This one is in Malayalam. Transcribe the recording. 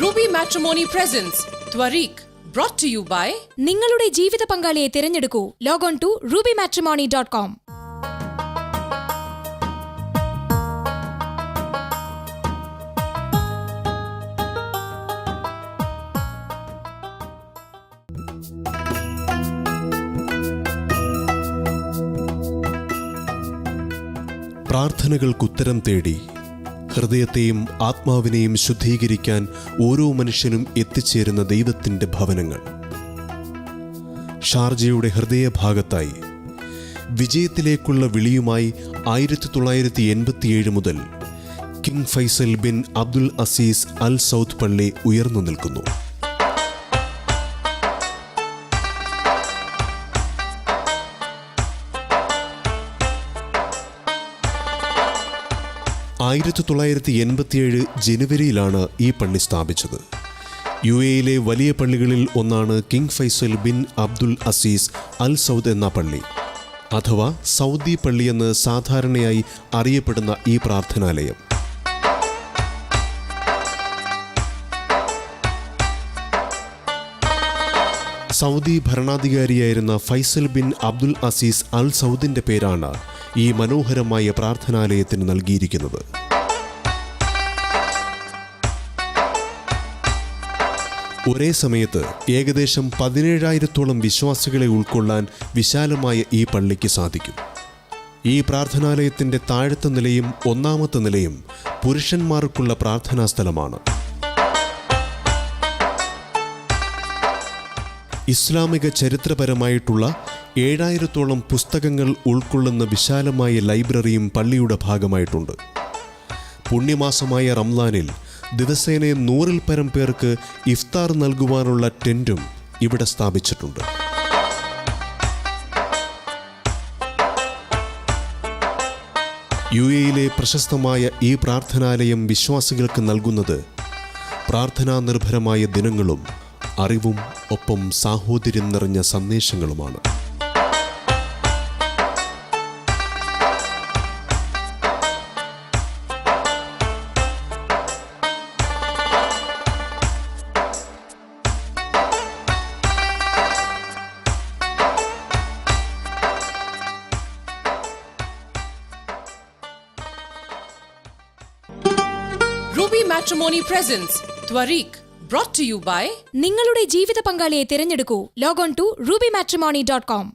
Ruby Matrimony presents Twarik, brought to you by നിങ്ങളുടെ ജീവിത പങ്കാളിയെ തിരഞ്ഞെടുക്കൂ. Log on to rubymatrimony.com. പ്രാർത്ഥനകൾക്കുത്തരം തേടി ഹൃദയത്തെയും ആത്മാവിനെയും ശുദ്ധീകരിക്കാൻ ഓരോ മനുഷ്യനും എത്തിച്ചേരുന്ന ദൈവത്തിൻ്റെ ഭവനങ്ങൾ. ഷാർജയുടെ ഹൃദയഭാഗത്തായി വിജയത്തിലേക്കുള്ള വിളിയുമായി 1987 മുതൽ King Faisal bin Abdul Aziz Al Saud പള്ളി ഉയർന്നു നിൽക്കുന്നു. ജനുവരിയിലാണ് ഈ പള്ളി സ്ഥാപിച്ചത്. UAE വലിയ പള്ളികളിൽ ഒന്നാണ് King Faisal bin Abdul Aziz Al Saud എന്ന പള്ളി, അഥവാ സൗദി പള്ളിയെന്ന് സാധാരണയായി അറിയപ്പെടുന്ന ഈ പ്രാർത്ഥനാലയം. സൗദി ഭരണാധികാരിയായിരുന്ന Faisal bin Abdul Aziz Al സൗദിൻ്റെ പേരാണ് ഈ മനോഹരമായ പ്രാർത്ഥനാലയത്തിന് നൽകിയിരിക്കുന്നത്. ഒരേ സമയത്ത് ഏകദേശം 17,000-ഓളം വിശ്വാസികളെ ഉൾക്കൊള്ളാൻ വിശാലമായ ഈ പള്ളിക്ക് സാധിക്കും. ഈ പ്രാർത്ഥനാലയത്തിൻ്റെ താഴത്തെ നിലയും ഒന്നാമത്തെ നിലയും പുരുഷന്മാർക്കുള്ള പ്രാർത്ഥനാ സ്ഥലമാണ്. ഇസ്ലാമിക ചരിത്രപരമായിട്ടുള്ള 7,000-ഓളം പുസ്തകങ്ങൾ ഉൾക്കൊള്ളുന്ന വിശാലമായ ലൈബ്രറിയും പള്ളിയുടെ ഭാഗമായിട്ടുണ്ട്. പുണ്യമാസമായ റംസാനിൽ ദിവസേന 100-ൽ പരം പേർക്ക് ഇഫ്താർ നൽകുവാനുള്ള ടെന്റും ഇവിടെ സ്ഥാപിച്ചിട്ടുണ്ട്. UAE പ്രശസ്തമായ ഈ പ്രാർത്ഥനാലയം വിശ്വാസികൾക്ക് നൽകുന്നത് പ്രാർത്ഥനാ നിർഭരമായ ദിനങ്ങളും അറിവും ഒപ്പം സാഹോദര്യം നിറഞ്ഞ സന്ദേശങ്ങളുമാണ്. Ruby Matrimony presents Twarik, brought to you by നിങ്ങളുടെ ജീവിത പങ്കാളിയെ തിരഞ്ഞെടുക്കൂ. Log on to rubymatrimony.com.